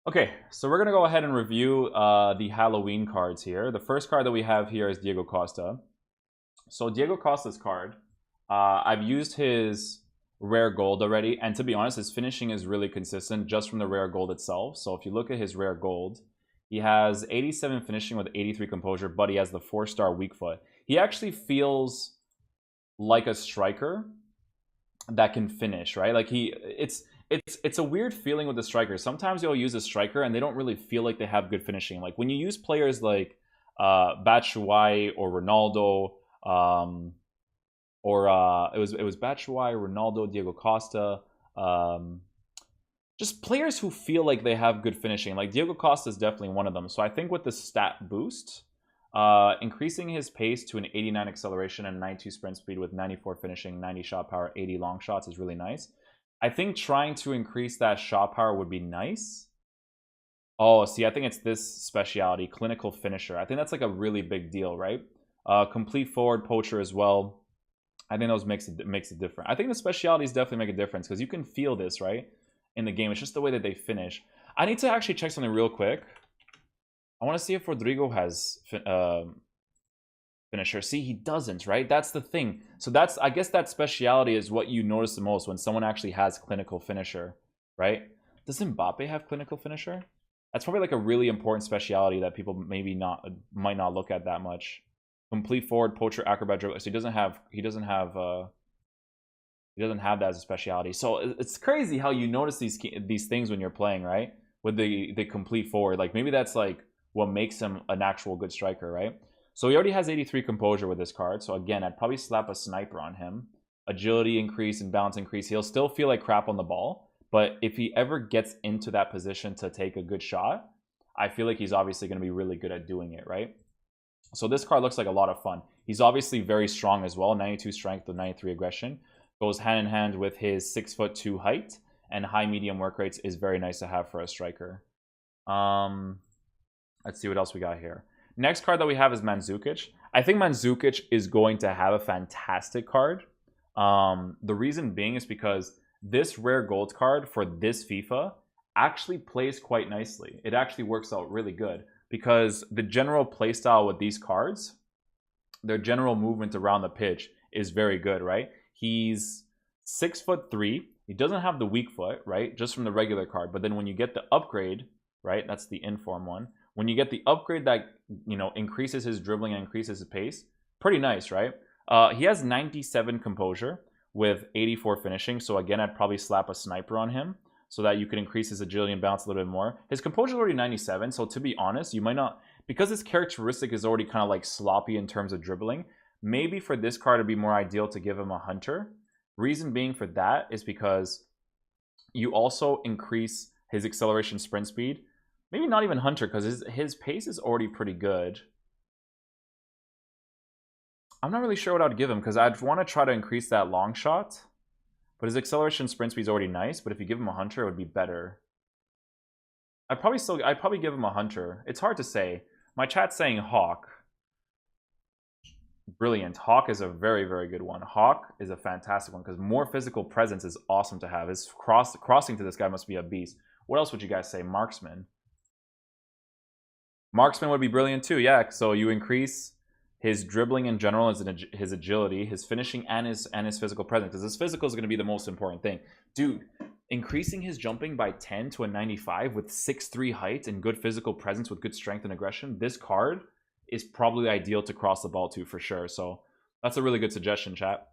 Okay, so we're gonna go ahead and review the Halloween cards here. The first card that we have here is Diego Costa. So Diego Costa's card, I've used his rare gold already, and to be honest, his finishing is really consistent just from the rare gold itself. So if you look at his rare gold, he has 87 finishing with 83 composure, but he has the 4-star weak foot. He actually feels like a striker that can finish, right? Like it's a weird feeling with the strikers. Sometimes you'll use a striker and they don't really feel like they have good finishing. Like when you use players like Batshuayi or Ronaldo, or it was Batshuayi, Ronaldo, Diego Costa, um, just players who feel like they have good finishing. Like Diego Costa is definitely one of them. So I think with the stat boost, increasing his pace to an 89 acceleration and 92 sprint speed with 94 finishing, 90 shot power, 80 long shots is really nice. I think trying to increase that shot power would be nice. Oh, see, I think it's this speciality, clinical finisher. I think that's like a really big deal, right? Complete forward poacher as well. I think those makes it different. I think the specialities definitely make a difference because you can feel this, right, in the game. It's just the way that they finish. I need to actually check something real quick. I want to see if Rodrigo has finisher. See, he doesn't, right? That's the thing. So that's, I guess that speciality is what you notice the most when someone actually has clinical finisher, right? Does Mbappe have clinical finisher? That's probably like a really important speciality that people might not look at that much. Complete forward, poacher, acrobat, dribbler. So he doesn't have that as a speciality. So it's crazy how you notice these things when you're playing, right? With the complete forward, like maybe that's like what makes him an actual good striker, right? So he already has 83 composure with this card. So again, I'd probably slap a sniper on him. Agility increase and balance increase. He'll still feel like crap on the ball, but if he ever gets into that position to take a good shot, I feel like he's obviously going to be really good at doing it, right? So this card looks like a lot of fun. He's obviously very strong as well. 92 strength with 93 aggression. Goes hand in hand with his 6'2" height, and high medium work rates is very nice to have for a striker. Let's see what else we got here. Next card that we have is Mandzukic. I think Mandzukic is going to have a fantastic card. The reason being is because this rare gold card for this FIFA actually plays quite nicely. It actually works out really good because the general playstyle with these cards, their general movement around the pitch is very good, right? He's 6'3". He doesn't have the weak foot, right? Just from the regular card. But then when you get the upgrade, right? That's the inform one. When you get the upgrade that, increases his dribbling and increases his pace, pretty nice, right? He has 97 composure with 84 finishing. So again, I'd probably slap a sniper on him so that you can increase his agility and bounce a little bit more. His composure is already 97. So to be honest, you might not, because his characteristic is already kind of like sloppy in terms of dribbling, maybe for this card it'd be more ideal to give him a hunter. Reason being for that is because you also increase his acceleration sprint speed. Maybe not even hunter because his pace is already pretty good. I'm not really sure what I'd give him because I'd want to try to increase that long shot. But his acceleration sprint speed is already nice. But if you give him a hunter, it would be better. I'd probably give him a hunter. It's hard to say. My chat's saying Hawk. Brilliant. Hawk is a very, very good one. Hawk is a fantastic one because more physical presence is awesome to have. His crossing to this guy must be a beast. What else would you guys say? Marksman. Marksman would be brilliant too, yeah. So you increase his dribbling in general, his agility, his finishing, and his physical presence. Because his physical is going to be the most important thing. Dude, increasing his jumping by 10 to a 95 with 6'3" height and good physical presence with good strength and aggression, this card is probably ideal to cross the ball to for sure. So that's a really good suggestion, chat.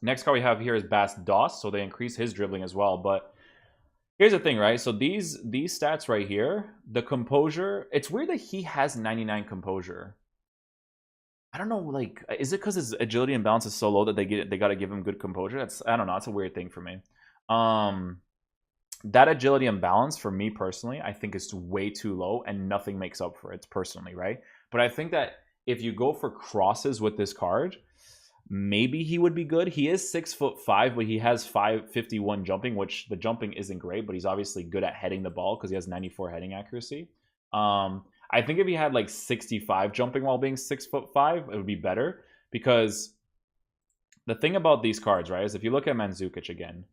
Next card we have here is Bas Dost. So they increase his dribbling as well. But here's the thing, right? So these stats right here, the composure, it's weird that he has 99 composure. I don't know, like, is it because his agility and balance is so low that they got to give him good composure? I don't know. It's a weird thing for me. That agility and balance for me personally, I think is way too low, and nothing makes up for it personally, right? But I think that if you go for crosses with this card, maybe he would be good. He is 6'5", but he has 551 jumping, which the jumping isn't great, but he's obviously good at heading the ball because he has 94 heading accuracy. I think if he had like 65 jumping while being 6'5", it would be better because the thing about these cards, right, is if you look at Mandzukic again,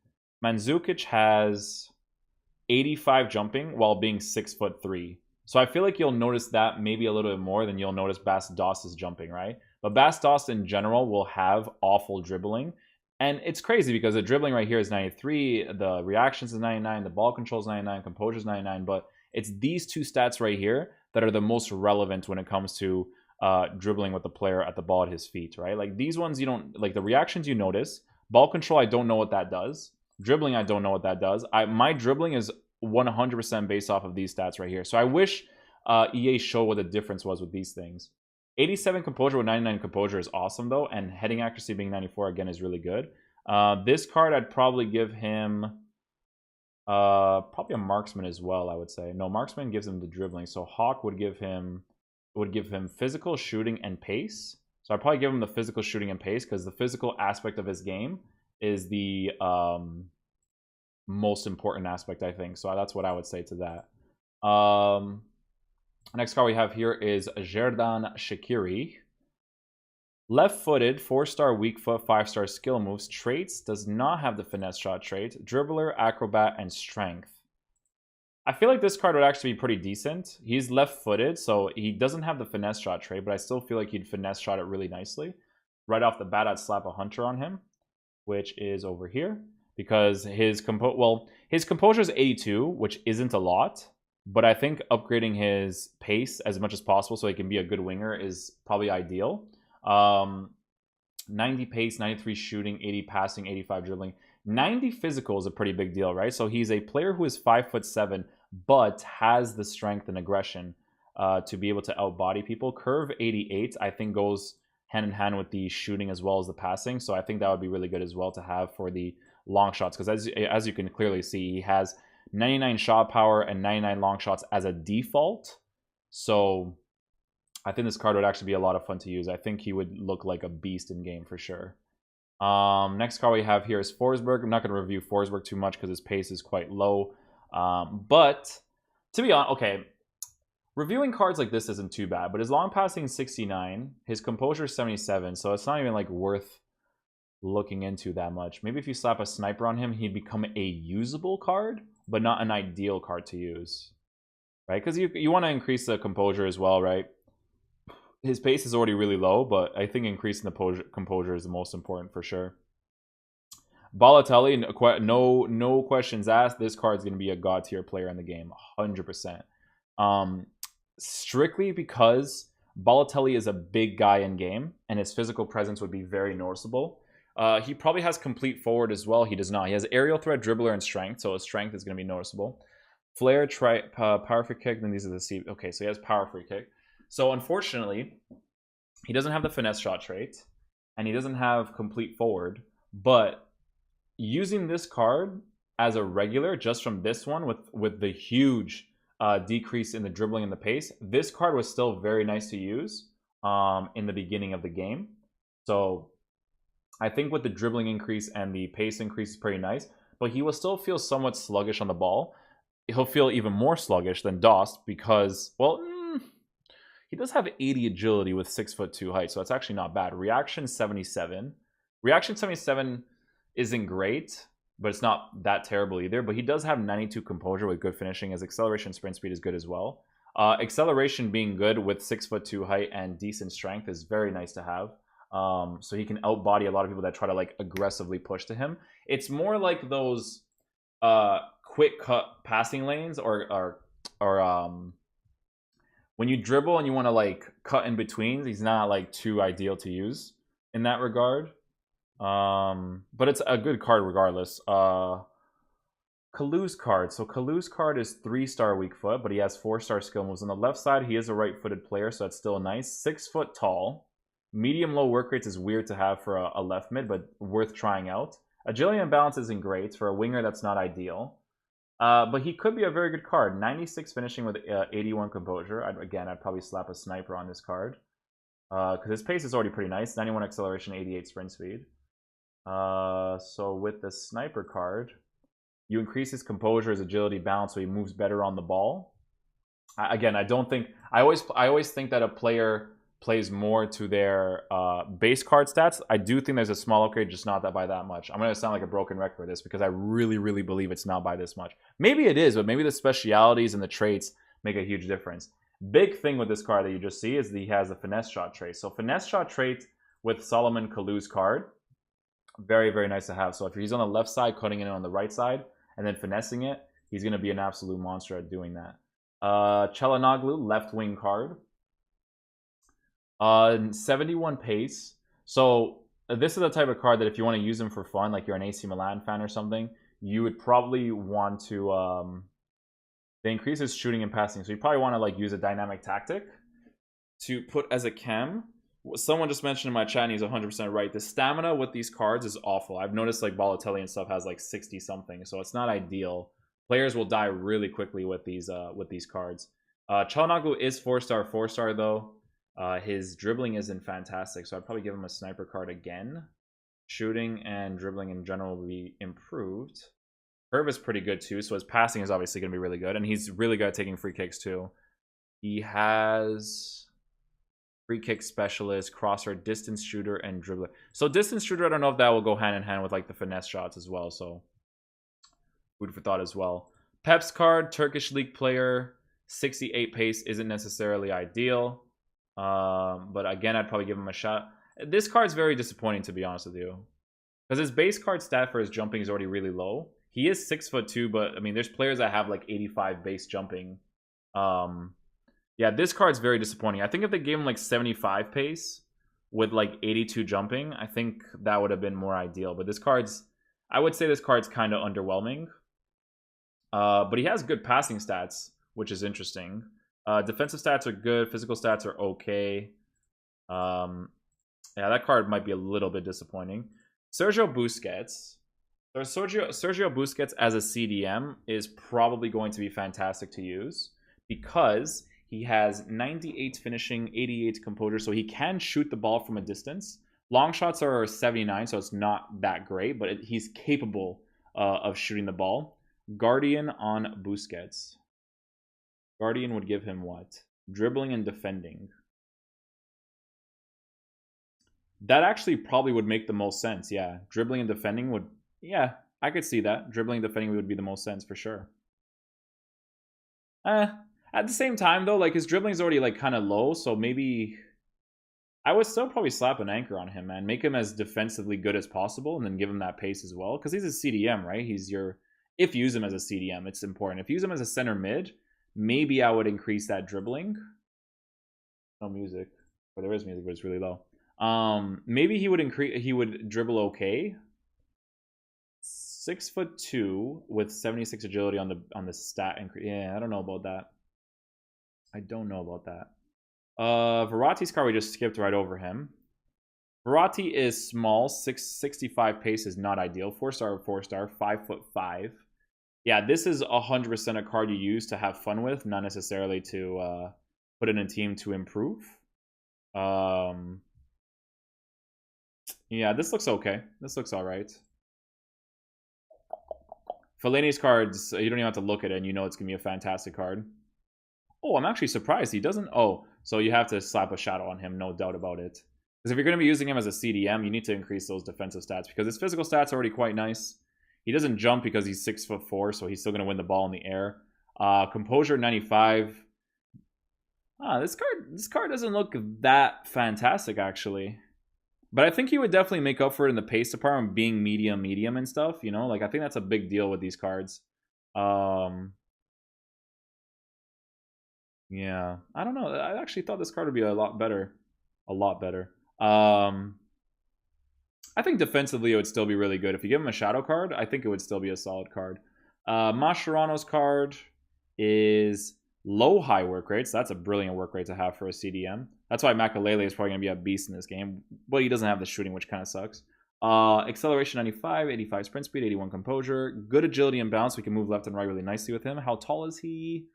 Mandzukic has 85 jumping while being 6'3". So I feel like you'll notice that maybe a little bit more than you'll notice Bas Dost's jumping, right? But Bas Dost in general will have awful dribbling. And it's crazy because the dribbling right here is 93, the reactions is 99, the ball control is 99, composure is 99, but it's these two stats right here that are the most relevant when it comes to dribbling with the player at the ball at his feet, right? Like these ones you don't, like the reactions you notice. Ball control, I don't know what that does. Dribbling, I don't know what that does. My dribbling is 100% based off of these stats right here. So I wish EA showed what the difference was with these things. 87 composure with 99 composure is awesome though, and heading accuracy being 94 again is really good. This card I'd probably give him probably a marksman as well, I would say. No, marksman gives him the dribbling, so Hawk would give him physical, shooting, and pace. So I'd probably give him the physical, shooting, and pace because the physical aspect of his game is the most important aspect, I think. So that's what I would say to that. Next card we have here is Xherdan Shaqiri. Left-footed, 4-star weak foot, 5-star skill moves. Traits, does not have the finesse shot trait. Dribbler, acrobat, and strength. I feel like this card would actually be pretty decent. He's left-footed, so he doesn't have the finesse shot trait, but I still feel like he'd finesse shot it really nicely. Right off the bat, I'd slap a hunter on him, which is over here, because his composure is 82, which isn't a lot. But I think upgrading his pace as much as possible so he can be a good winger is probably ideal. 90 pace, 93 shooting, 80 passing, 85 dribbling. 90 physical is a pretty big deal, right? So he's a player who is 5'7", but has the strength and aggression to be able to outbody people. Curve 88, I think, goes hand in hand with the shooting as well as the passing. So I think that would be really good as well to have for the long shots, because as you can clearly see, he has 99 shot power and 99 long shots as a default. So I think this card would actually be a lot of fun to use. I think he would look like a beast in game for sure. Next card we have here is Forsberg. I'm not going to review Forsberg too much because his pace is quite low. But to be honest, okay, reviewing cards like this isn't too bad. But his long passing is 69, his composure is 77, so it's not even like worth looking into that much. Maybe if you slap a sniper on him, he'd become a usable card, but not an ideal card to use, right? Because you want to increase the composure as well, right? His pace is already really low, but I think increasing the composure is the most important for sure. Balotelli, no questions asked. This card's going to be a god tier player in the game, 100%. Strictly because Balotelli is a big guy in game, and his physical presence would be very noticeable. He probably has complete forward as well. He does not. He has aerial threat, dribbler, and strength, so his strength is going to be noticeable. Flair, power free kick, then these are the C. Okay, so he has power free kick. So unfortunately, he doesn't have the finesse shot trait, and he doesn't have complete forward. But using this card as a regular, just from this one, with the huge decrease in the dribbling and the pace, this card was still very nice to use in the beginning of the game. So I think with the dribbling increase and the pace increase is pretty nice, but he will still feel somewhat sluggish on the ball. He'll feel even more sluggish than Dost because, well, he does have 80 agility with 6'2" height, so it's actually not bad. Reaction 77. Reaction 77 isn't great, but it's not that terrible either. But he does have 92 composure with good finishing. His acceleration sprint speed is good as well. Acceleration being good with 6'2" height and decent strength is very nice to have. So he can outbody a lot of people that try to like aggressively push to him. It's more like those quick cut passing lanes or when you dribble and you want to like cut in between. He's not like too ideal to use in that regard. But it's a good card regardless. Kalu's card. So Kalu's card is 3-star weak foot, but he has 4-star skill moves. On the left side, he is a right-footed player, so that's still nice. 6 foot tall. Medium low work rates is weird to have for a left mid, but worth trying out. Agility and balance isn't great. For a winger, that's not ideal. But he could be a very good card. 96 finishing with 81 composure. I'd probably slap a sniper on this card. Because his pace is already pretty nice. 91 acceleration, 88 sprint speed. So with the sniper card, you increase his composure, his agility, balance, so he moves better on the ball. Again, I don't think... I always think that a player plays more to their base card stats. I do think there's a small upgrade, just not that by that much. I'm going to sound like a broken record for this because I really, really believe it's not by this much. Maybe it is, but maybe the specialities and the traits make a huge difference. Big thing with this card that you just see is that he has a finesse shot trait. So finesse shot trait with Solomon Kalu's card, very, very nice to have. So if he's on the left side, cutting it on the right side, and then finessing it, he's going to be an absolute monster at doing that. Çalhanoğlu, left wing card. 71 pace. So this is the type of card that if you want to use him for fun, like you're an AC Milan fan or something, you would probably want to they increase his shooting and passing. So you probably want to like use a dynamic tactic to put as a chem. Someone just mentioned in my chat, and he's 100% right. The stamina with these cards is awful. I've noticed like Balotelli and stuff has like 60 something, so it's not ideal. Players will die really quickly with these cards. Çalhanoğlu is 4-star though. His dribbling isn't fantastic, so I'd probably give him a sniper card again. Shooting and dribbling in general will be improved. Curve is pretty good too, so his passing is obviously going to be really good, and he's really good at taking free kicks too. He has free kick specialist, crosser, distance shooter, and dribbler. So distance shooter, I don't know if that will go hand in hand with like the finesse shots as well, so food for thought as well. Pep's card, Turkish league player, 68 pace isn't necessarily ideal. But again, I'd probably give him a shot. This card's very disappointing, to be honest with you, because his base card stat for his jumping is already really low. He is 6'2", but I mean, there's players that have like 85 base jumping. Yeah, this card's very disappointing. I think if they gave him like 75 pace with like 82 jumping, I think that would have been more ideal. But I would say this card's kind of underwhelming. But he has good passing stats, which is interesting. Defensive stats are good. Physical stats are okay. Yeah, that card might be a little bit disappointing. Sergio Busquets. Sergio Busquets as a CDM is probably going to be fantastic to use because he has 98 finishing, 88 composure, so he can shoot the ball from a distance. Long shots are 79, so it's not that great, but he's capable of shooting the ball. Guardian on Busquets. Guardian would give him what? Dribbling and defending. That actually probably would make the most sense, yeah. Dribbling and defending would... Yeah, I could see that. Dribbling and defending would be the most sense for sure. At the same time, though, like his dribbling is already like kind of low, so maybe... I would still probably slap an anchor on him, man. Make him as defensively good as possible and then give him that pace as well. Because he's a CDM, right? He's your... If you use him as a CDM, it's important. If you use him as a center mid... Maybe I would increase that dribbling. No music. Or there is music, but it's really low. Maybe he would dribble okay. 6'2" with 76 agility on the stat increase. Yeah, I don't know about that. Bharati's card, we just skipped right over him. Bharati is small. 665 pace is not ideal. 4-star, 5'5". Yeah, this is 100% a card you use to have fun with, not necessarily to put in a team to improve. Yeah, this looks okay. This looks all right. Fellaini's cards, you don't even have to look at it, and you know it's going to be a fantastic card. Oh, I'm actually surprised he doesn't... Oh, so you have to slap a shadow on him, no doubt about it. Because if you're going to be using him as a CDM, you need to increase those defensive stats, because his physical stats are already quite nice. He doesn't jump because he's 6'4", so he's still going to win the ball in the air. Composure 95. This card doesn't look that fantastic, actually. But I think he would definitely make up for it in the pace department, being medium and stuff. You know, like I think that's a big deal with these cards. Yeah, I don't know. I actually thought this card would be a lot better. I think defensively it would still be really good. If you give him a shadow card, I think it would still be a solid card. Mascherano's card is low-high work rates. That's a brilliant work rate to have for a CDM. That's why Makalele is probably going to be a beast in this game. But he doesn't have the shooting, which kind of sucks. Acceleration 95, 85 sprint speed, 81 composure. Good agility and balance. We can move left and right really nicely with him. How tall is he?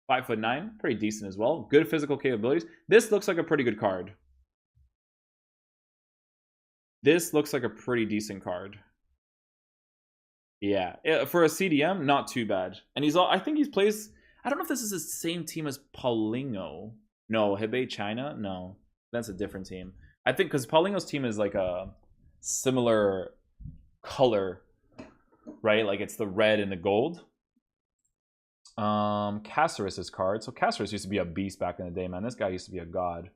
5'9". Pretty decent as well. Good physical capabilities. This looks like a pretty good card. This looks like a pretty decent card. Yeah, for a CDM, not too bad. And I think he plays... I don't know if this is the same team as Paulinho. No, Hebei China? No. That's a different team. I think because Paulinho's team is like a similar color, right? Like it's the red and the gold. Caceres' card. So Caceres used to be a beast back in the day, man. This guy used to be a god.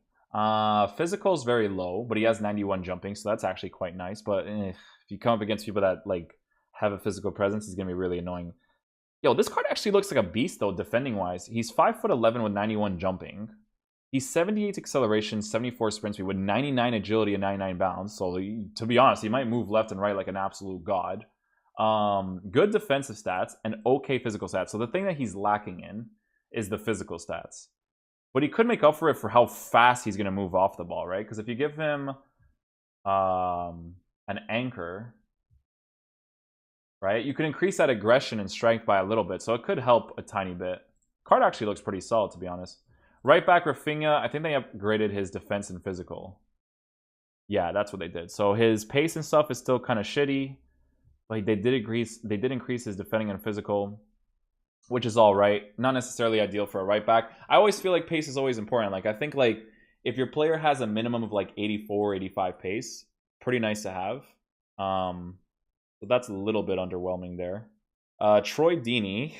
Physical is very low, but he has 91 jumping, so that's actually quite nice. But if you come up against people that like have a physical presence, he's gonna be really annoying. Yo, this card actually looks like a beast though, defending wise. He's 5'11" with 91 jumping. He's 78 acceleration, 74 sprint speed with 99 agility and 99 bounce. So to be honest, he might move left and right like an absolute god. Good defensive stats and okay physical stats. So the thing that he's lacking in is the physical stats. But he could make up for it for how fast he's going to move off the ball, right? Because if you give him an anchor, right, you can increase that aggression and strength by a little bit. So it could help a tiny bit. Card actually looks pretty solid, to be honest. Right back, Rafinha, I think they upgraded his defense and physical. Yeah, that's what they did. So his pace and stuff is still kind of shitty. But they did increase his defending and physical, which is all right. Not necessarily ideal for a right back. I always feel like pace is always important. Like I think like if your player has a minimum of like 84, 85 pace, pretty nice to have. So that's a little bit underwhelming there. Troy Deeney,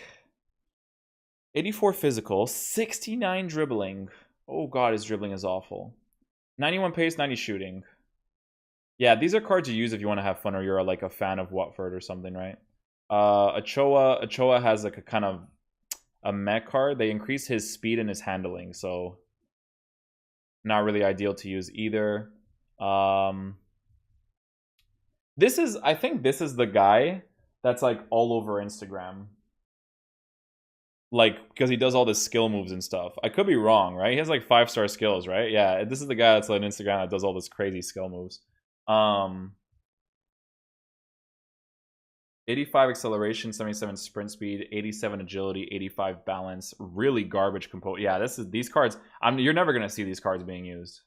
84 physical, 69 dribbling. Oh god, his dribbling is awful. 91 pace, 90 shooting. Yeah, these are cards you use if you want to have fun or you're like a fan of Watford or something, right? Ochoa has like a kind of a mech card. They increase his speed and his handling, so not really ideal to use either. I think this is the guy that's like all over Instagram. Like, because he does all the skill moves and stuff. I could be wrong, right? He has like 5-star skills, right? Yeah, this is the guy that's on Instagram that does all this crazy skill moves. 85 acceleration, 77 sprint speed, 87 agility, 85 balance. Really garbage component. Yeah, these cards. You're never gonna see these cards being used.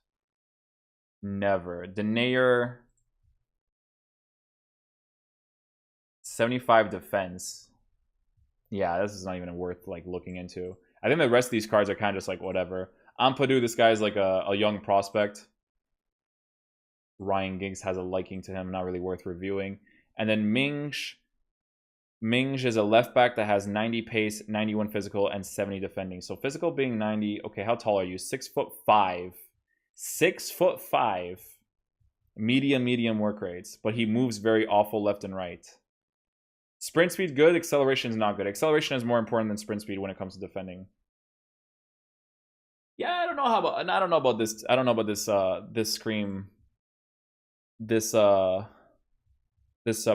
Never. Deeney, 75 defense. Yeah, this is not even worth like looking into. I think the rest of these cards are kind of just like whatever. Ampadu, this guy's like a young prospect. Ryan Giggs has a liking to him, not really worth reviewing. And then Mings is a left back that has 90 pace, 91 physical, and 70 defending. So physical being 90. Okay, how tall are you? 6'5". 6'5". Medium work rates, but he moves very awful left and right. Sprint speed good, acceleration is not good. Acceleration is more important than sprint speed when it comes to defending. Yeah, I don't know about this. I don't know about this Scream. This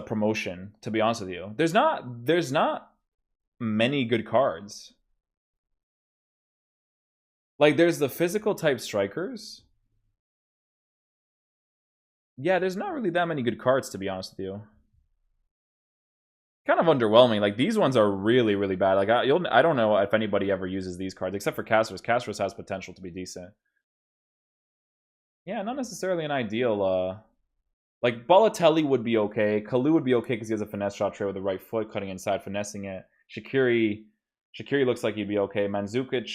promotion, to be honest with you. There's not many good cards. Like there's the physical type strikers. Yeah, there's not really that many good cards, to be honest with you. Kind of underwhelming. Like these ones are really, really bad. Like I don't know if anybody ever uses these cards except for Caceres. Caceres has potential to be decent. Yeah, not necessarily an ideal. Like Balotelli would be okay. Kalu would be okay because he has a finesse shot tray with the right foot, cutting inside, finessing it. Shaqiri looks like he'd be okay. Mandzukic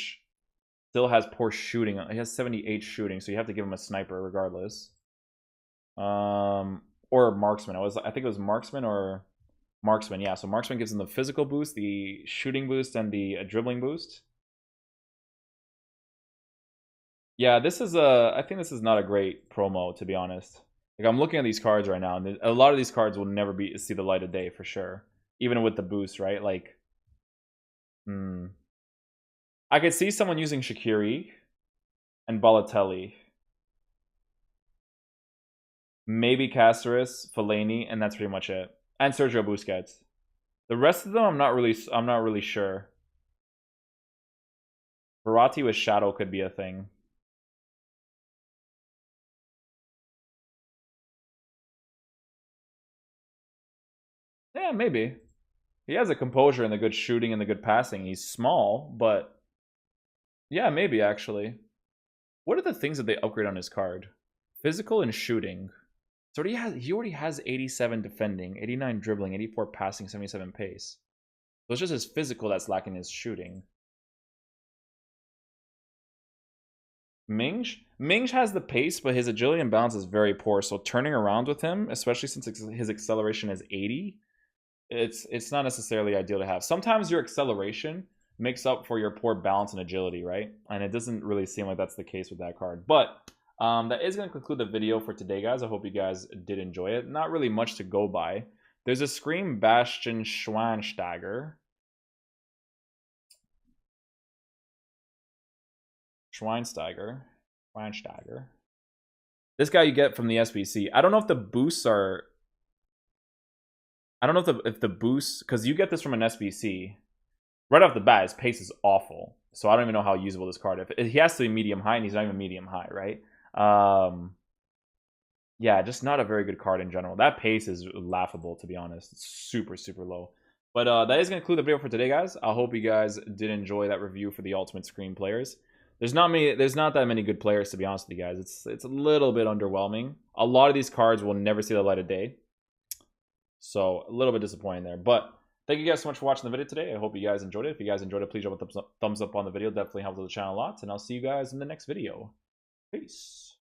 still has poor shooting. He has 78 shooting, so you have to give him a sniper regardless. Or marksman. I think it was marksman or marksman. Yeah, so marksman gives him the physical boost, the shooting boost, and the dribbling boost. Yeah, I think this is not a great promo, to be honest. Like I'm looking at these cards right now, and a lot of these cards will never see the light of day for sure, even with the boost, right? Like, I could see someone using Shaqiri and Balotelli, maybe Caceres, Fellaini, and that's pretty much it. And Sergio Busquets. The rest of them, I'm not really sure. Bharati with Shadow could be a thing. Yeah, maybe. He has a composure and the good shooting and the good passing. He's small, but yeah, maybe actually. What are the things that they upgrade on his card? Physical and shooting. So he already has 87 defending, 89 dribbling, 84 passing, 77 pace. So it's just his physical that's lacking his shooting. Minge has the pace, but his agility and balance is very poor. So turning around with him, especially since his acceleration is 80, it's not necessarily ideal to have. Sometimes your acceleration makes up for your poor balance and agility, right? And it doesn't really seem like that's the case with that card. But that is going to conclude the video for today, guys. I hope you guys did enjoy it. Not really much to go by. There's a Scream Bastion Schweinsteiger. Schweinsteiger. This guy you get from the SBC. I don't know if the boosts are... I don't know if the boosts... Because you get this from an SBC. Right off the bat, his pace is awful. So I don't even know how usable this card is. He has to be medium high, and he's not even medium high, right? Yeah, just not a very good card in general. That pace is laughable, to be honest. It's super, super low. But that is going to conclude the video for today, guys. I hope you guys did enjoy that review for the Ultimate Screen players. There's not that many good players, to be honest with you guys. It's a little bit underwhelming. A lot of these cards will never see the light of day. So a little bit disappointing there. But thank you guys so much for watching the video today. I hope you guys enjoyed it. If you guys enjoyed it, please drop a thumbs up on the video. Definitely helps the channel a lot. And I'll see you guys in the next video. Peace.